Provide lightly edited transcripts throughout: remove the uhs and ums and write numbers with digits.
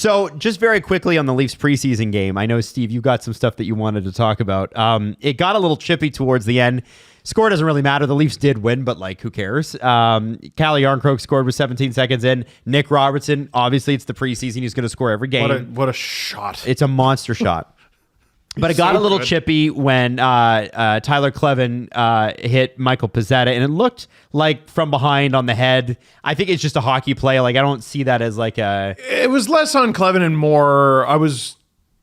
So just very quickly on the Leafs preseason game, I know, Steve, you got some stuff that you wanted to talk about. It got a little chippy towards the end. Score doesn't really matter. The Leafs did win, but who cares? Calle Yarncroke scored with 17 seconds in. Nick Robertson, obviously it's the preseason. He's going to score every game. What a shot. It's a monster shot. But it got a little chippy when Tyler Clevin hit Michael Pezzetta, and it looked like from behind on the head. I think it's just a hockey play. I don't see that as a... It was less on Clevin and more...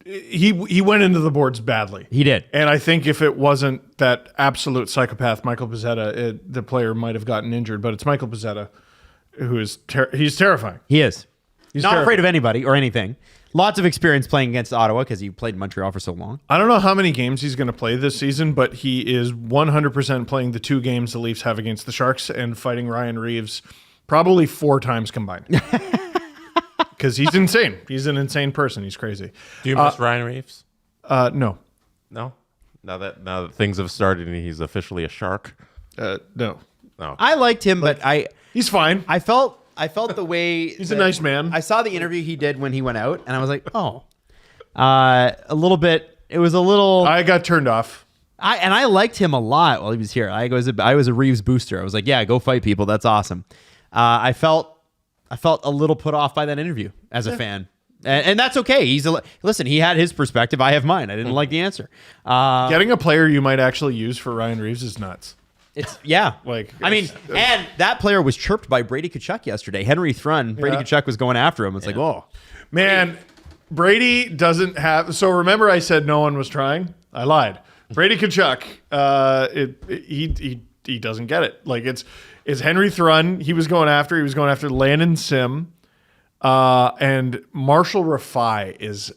He went into the boards badly. He did. And I think if it wasn't that absolute psychopath, Michael Pezzetta, the player might have gotten injured. But it's Michael Pezzetta who is... he's terrifying. He is. He's not terrifying. afraid of anybody or anything. Lots of experience playing against Ottawa because he played in Montreal for so long. I don't know how many games he's going to play this season, but he is 100% playing the 2 games the Leafs have against the Sharks and fighting Ryan Reaves probably 4 times combined. Because he's insane. He's an insane person. He's crazy. Do you miss Ryan Reaves? No. No? Now that things have started and he's officially a Shark? No. I liked him, but he's fine. I felt the way... He's a nice man. I saw the interview he did when he went out, and I was like, oh. A little bit... It was a little... I got turned off. I liked him a lot while he was here. I was a Reaves booster. I was like, yeah, go fight people. That's awesome. I felt a little put off by that interview as a fan. And that's okay. Listen, he had his perspective. I have mine. I didn't like the answer. Getting a player you might actually use for Ryan Reaves is nuts. And that player was chirped by Brady Tkachuk yesterday. Henry Thrun, Brady Tkachuk was going after him. It's like, oh. Man, Brady doesn't have... So remember I said no one was trying? I lied. Brady Tkachuk, he doesn't get it. It's Henry Thrun. He was going after Landon Sim. And Marshall Rifai is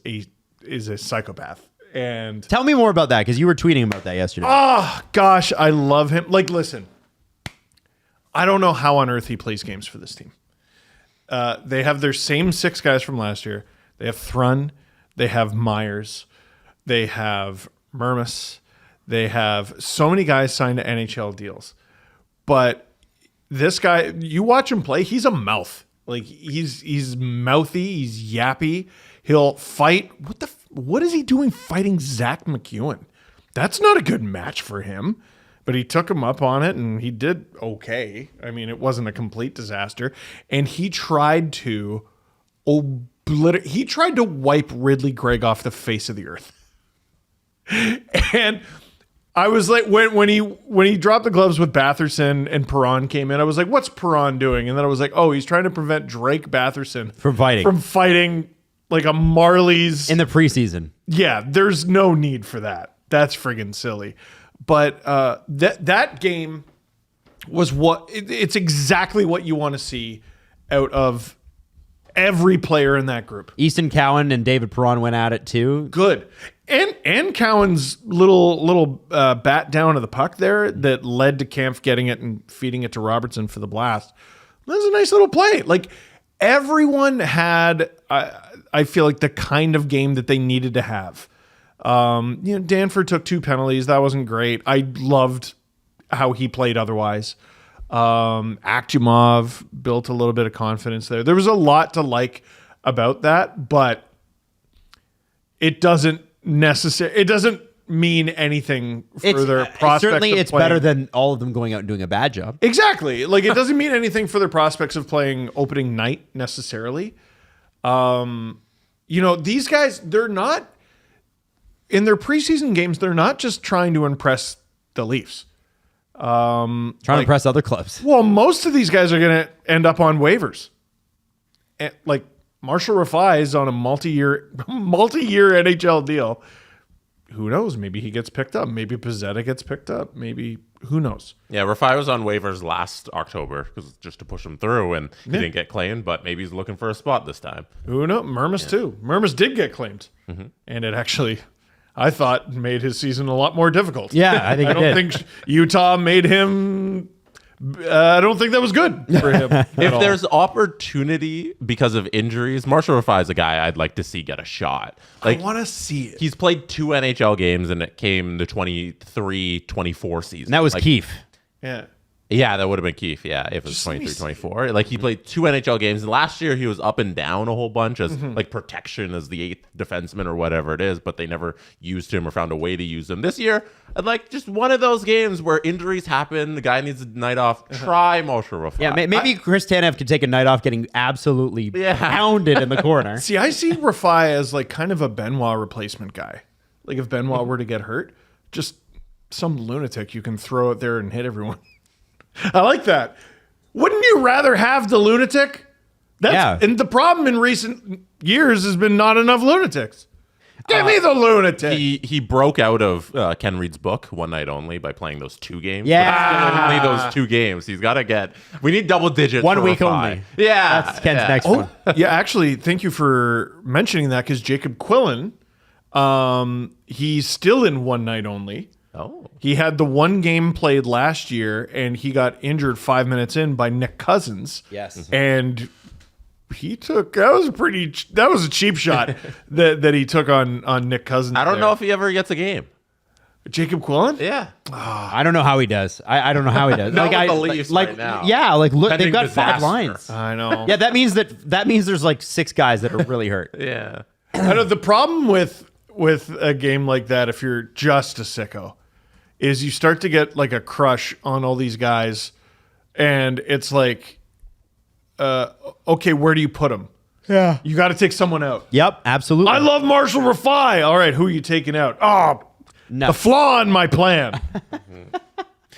a psychopath. And tell me more about that, because you were tweeting about that yesterday. Oh, gosh, I love him. Listen, I don't know how on earth he plays games for this team. They have their same 6 guys from last year. They have Thrun. They have Myers. They have Mermis. They have so many guys signed to NHL deals. But this guy, you watch him play, he's a mouth. He's mouthy. He's yappy. He'll fight. What is he doing fighting Zach McEwen? That's not a good match for him. But he took him up on it, and he did okay. I mean, it wasn't a complete disaster. And he tried to He tried to wipe Ridley Gregg off the face of the earth. And I was like, when he dropped the gloves with Batherson and Perron came in, I was like, what's Perron doing? And then I was like, oh, he's trying to prevent Drake Batherson from fighting like a Marlies in the preseason. Yeah, there's no need for that. That's friggin' silly. But that game was it's exactly what you want to see out of every player in that group. Easton Cowan and David Perron went at it too. Good. And Cowan's little bat down to the puck there that led to Kampf getting it and feeding it to Robertson for the blast. That was a nice little play. Everyone had, I feel like, the kind of game that they needed to have. Danford took 2 penalties. That wasn't great. I loved how he played otherwise. Akhtumov built a little bit of confidence there. There was a lot to like about that, but it doesn't mean anything for their prospects. Certainly, it's better than all of them going out and doing a bad job. Exactly. It doesn't mean anything for their prospects of playing opening night necessarily. These guys, they're not in their preseason games. They're not just trying to impress the Leafs. Trying to impress other clubs. Well, most of these guys are going to end up on waivers. Marshall Rifai is on a multi-year NHL deal. Who knows? Maybe he gets picked up. Maybe Pezzetta gets picked up. Maybe, who knows? Yeah, Rifai was on waivers last October just to push him through, and he didn't get claimed, but maybe he's looking for a spot this time. Who knows? Mermis too. Mermis did get claimed. Mm-hmm. And it actually, I thought, made his season a lot more difficult. Yeah, I think I don't think Utah made him... I don't think that was good for him. If there's opportunity because of injuries, Marshall Rifai is a guy I'd like to see get a shot. I want to see it. He's played 2 NHL games, and it came the 23-24 season. And that was Keefe. Yeah. Yeah, that would have been Keefe. Yeah, if it was 23-24. Like he played 2 NHL games, and last year he was up and down a whole bunch as like protection as the 8th defenseman or whatever it is, but they never used him or found a way to use him. This year, like just one of those games where injuries happen, the guy needs a night off. Try Moshe Rifai. Yeah, maybe Chris Tanev could take a night off getting absolutely pounded in the corner. See, I see Rifai as like kind of a Benoit replacement guy. Like if Benoit were to get hurt, just some lunatic you can throw out there and hit everyone. I like that. Wouldn't you rather have the lunatic? And the problem in recent years has been not enough lunatics. Give me the lunatic. He broke out of Ken Reed's book, One Night Only, by playing those 2 games. Yeah. Only those 2 games. He's got to get... We need double digits 1 for week Rifai. only. Yeah. That's Ken's next one. Yeah, actually, thank you for mentioning that because Jacob Quillen, he's still in One Night Only. Oh. He had the 1 game played last year, and he got injured 5 minutes in by Nick Cousins. Yes. And he took that was a cheap shot that he took on Nick Cousins. I don't know if he ever gets a game. Jacob Quillen? Yeah. I don't know how he does. I don't know how he does. Not with the Leafs right now. Yeah, like look, Pending they've got disaster. 5 lines. I know. Yeah, that means there's like 6 guys that are really hurt. Yeah. I know the problem with a game like that, if you're just a sicko, is you start to get like a crush on all these guys, and it's like, okay, where do you put them? Yeah. You got to take someone out. Yep, absolutely. I love Marshall Rifai. All right, who are you taking out? Oh, No. the flaw in my plan.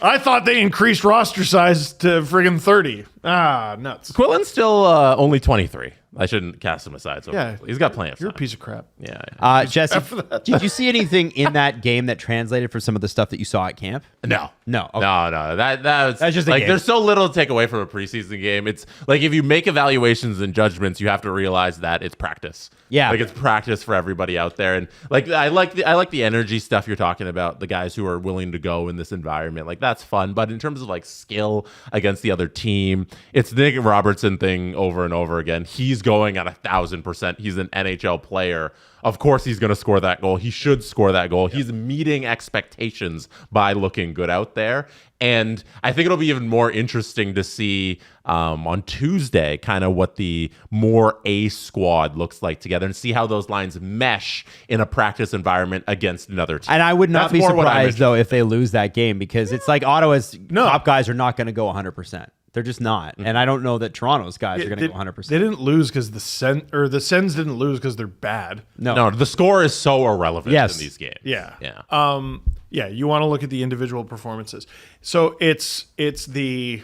I thought they increased roster size to friggin' 30. Nuts. Quillen's still only 23. I shouldn't cast him aside. So Yeah. he's got plenty of You're a time. piece of crap. Yeah. Jesse, did you see anything in that game that translated for some of the stuff that you saw at camp? No. No. Okay. No. That's just a like game. there's so little to take away from a preseason game. It's like if you make evaluations and judgments, you have to realize that it's practice. Yeah. Like it's practice for everybody out there. And like I like the energy stuff you're talking about, the guys who are willing to go in this environment. Like that's fun. But in terms of like skill against the other team, it's the Nick Robertson thing over and over again. He's going at 1,000%. He's an NHL player. Of course he's going to score that goal. He should score that goal. He's meeting expectations by looking good out there. And I think it'll be even more interesting to see on Tuesday kind of what the more A squad looks like together and see how those lines mesh in a practice environment against another team. And I would not That's be more what I'm surprised, though, if they lose that game because it's like Ottawa's top guys are not going to go 100%. They're just not. And I don't know that Toronto's guys are going to go 100%. They didn't lose because the Sens didn't lose because they're bad. No, the score is so irrelevant in these games. Yeah. Yeah. You want to look at the individual performances. So it's the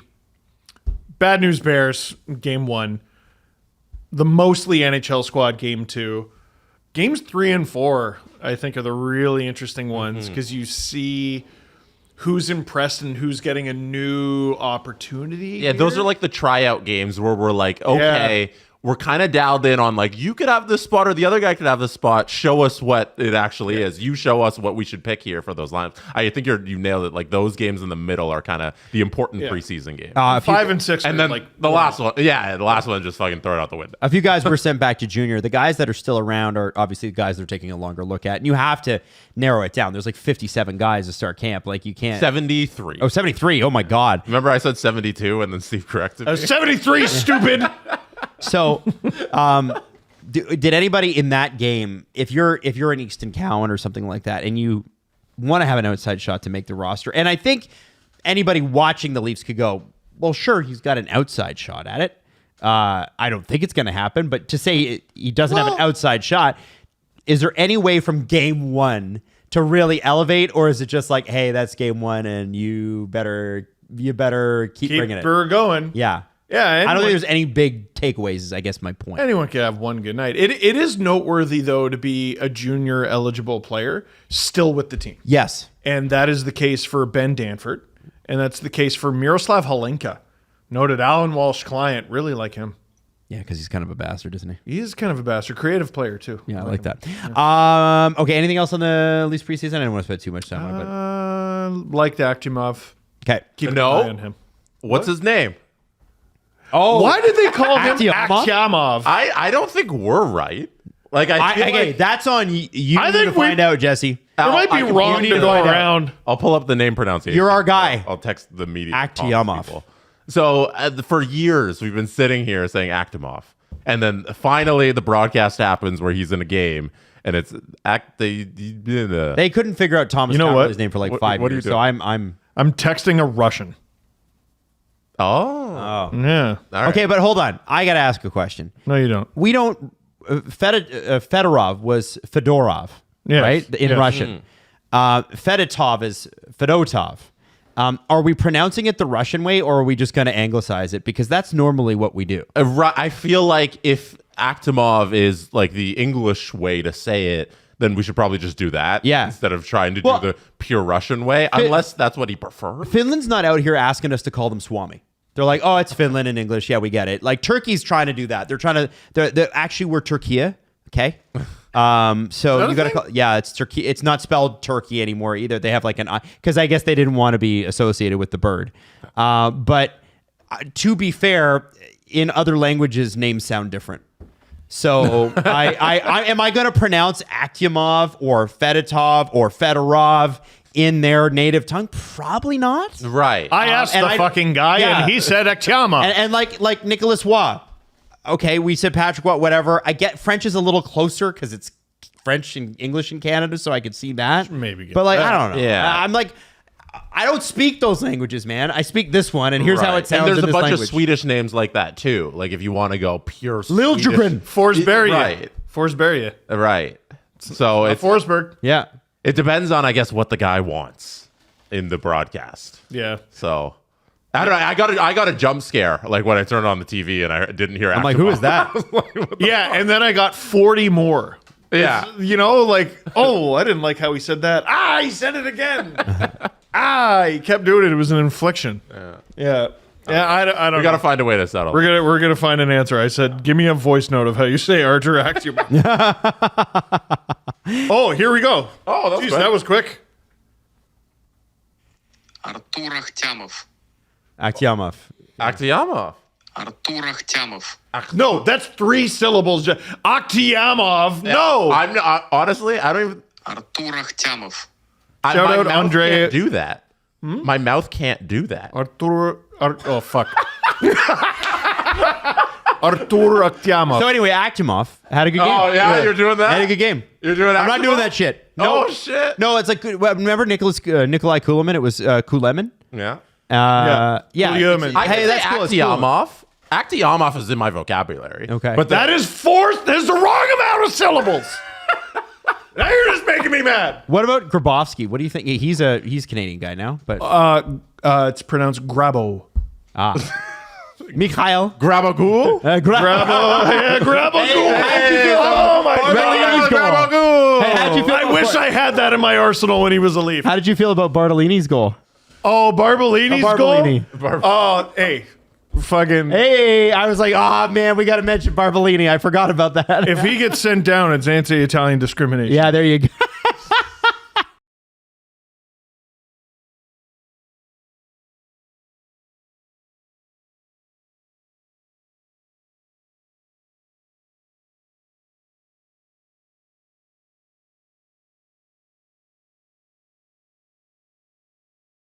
Bad News Bears game 1, the mostly NHL squad game 2. Games 3 and 4, I think, are the really interesting ones because you see who's impressed and who's getting a new opportunity. Yeah, those are like the tryout games where we're like, okay, we're kind of dialed in on like, you could have this spot or the other guy could have this spot. Show us what it actually is. You show us what we should pick here for those lines. I think you nailed it. Like those games in the middle are kind of the important preseason games. 5 and 6. And then like the last one. Yeah, the last one just fucking throw it out the window. A few guys were sent back to junior. The guys that are still around are obviously the guys they're taking a longer look at. And you have to narrow it down. There's like 57 guys to start camp. Like you can't. 73. Oh, 73. Oh, my God. Remember I said 72 and then Steve corrected me? 73, stupid. So, did anybody in that game, if you're an Easton Cowan or something like that, and you want to have an outside shot to make the roster, and I think anybody watching the Leafs could go, well, sure, he's got an outside shot at it. I don't think it's going to happen, but to say he doesn't have an outside shot, is there any way from game 1 to really elevate, or is it just like, hey, that's game 1, and you better keep bringing it? Keep going. Yeah. Yeah, I don't think there's any big takeaways, is I guess my point. Anyone can have one good night. It is noteworthy, though, to be a junior eligible player still with the team. Yes. And that is the case for Ben Danford. And that's the case for Miroslav Halenka. Noted Alan Walsh client. Really like him. Yeah, because he's kind of a bastard, isn't he? He is kind of a bastard. Creative player, too. Yeah, I like that. Okay, anything else on the Leafs preseason? I didn't want to spend too much time on it. Liked Akimov. Okay. Keep an eye on him. What's his name? Oh, Why did they call him Akimov? Akimov? I don't think we're right. Like I feel okay, like that's on you I to think find out, Jesse. might be wrong to go around. I'll pull up the name pronunciation. You're our guy. I'll text the media. Akhtyamov. people. So for years, we've been sitting here saying Akhtyamov. And then finally the broadcast happens where he's in a game. And it's They couldn't figure out Thomas Cowboy's name for like 5 what are you years. doing? So I'm texting a Russian. Oh. Yeah. All right. okay, but hold on. I got to ask a question. No, you don't. We don't. Fedorov was Fedorov, Yes. right? In Yes. Russian. Fedotov is Fedotov. Are we pronouncing it the Russian way, or are we just going to anglicize it? Because that's normally what we do. I feel like if Akhtyamov is like the English way to say it, then we should probably just do that instead of trying to do the pure Russian way, unless that's what he prefers. Finland's not out here asking us to call them Swami. They're like, oh, it's Finland in English. Yeah, we get it. Like Turkey's trying to do that. They're trying to. They're actually we're Turkey. Okay. So you got to call. Yeah, it's Turkey. It's not spelled Turkey anymore either. They have like an I because I guess they didn't want to be associated with the bird. But to be fair, in other languages, names sound different. So am I going to pronounce Akhtyamov or Fedotov or Fedorov in their native tongue? Probably not. Right. I asked the fucking guy, and he said Akhtyamov. And like Nicholas Waugh. Okay, we said Patrick Waugh, whatever. I get French is a little closer because it's French and English in Canada, so I could see that. Maybe. But like, I don't know. Yeah. I'm like, I don't speak those languages, man. I speak this one, and here's how it sounds. And there's in a this bunch language. of Swedish names like that too. Like if you want to go pure Liljegren. Forsberg. Right. Forsberg. Right. So it's Forsberg. Yeah. it depends on I guess what the guy wants in the broadcast. Yeah. So I don't know. I got a jump scare like when I turned on the TV and I didn't hear. I'm like, who is that? Yeah, and then I got 40 more. Yeah. It's, like, oh, I didn't like how he said that. He said it again. He kept doing it. It was an inflection. Yeah. I don't We got to find a way to settle. We're gonna find an answer. I said, give me a voice note of how you say Archer Akhtyamov. Oh, here we go. Oh, that's Jeez, quick. that was quick. Artur Akhtyamov. Akhtyamov. Akhtyamov. Artur Akhtyamov. No, that's 3 syllables. Akhtyamov. No. I'm not, honestly, I don't even. Artur Akhtyamov. Shout my out mouth Andre. Can't do that. My mouth can't do that. Oh fuck. Artur Akhtyamov. So anyway, Akhtyamov had a good game. Oh yeah, you're doing that. Had a good game. You're doing. I'm not doing that shit. No. Oh shit. No, it's like remember Nikolai Kulemin? It was Kulemin. Yeah. Yeah. Kulemin. I Hey, can that's say cool. It's cool. Akhtyamov. Akhtyamov is in my vocabulary. Okay. But That is 4. There's the wrong amount of syllables. Now you're just making me mad. What about Grabowski? What do you think? He's a Canadian guy now, but It's pronounced Grabo. Mikhail Grabagool. Grabo. Yeah, Grabo. Oh my God. Hey, how'd you feel I about wish I had that in my arsenal when he was a Leaf. How did you feel about Bartolini's goal? Oh, Barbolini's Barbolini. goal? Oh, hey. Fucking. Hey, I was like, man, we got to mention Barbolini. I forgot about that. If he gets sent down, it's anti-Italian discrimination. Yeah, there you go.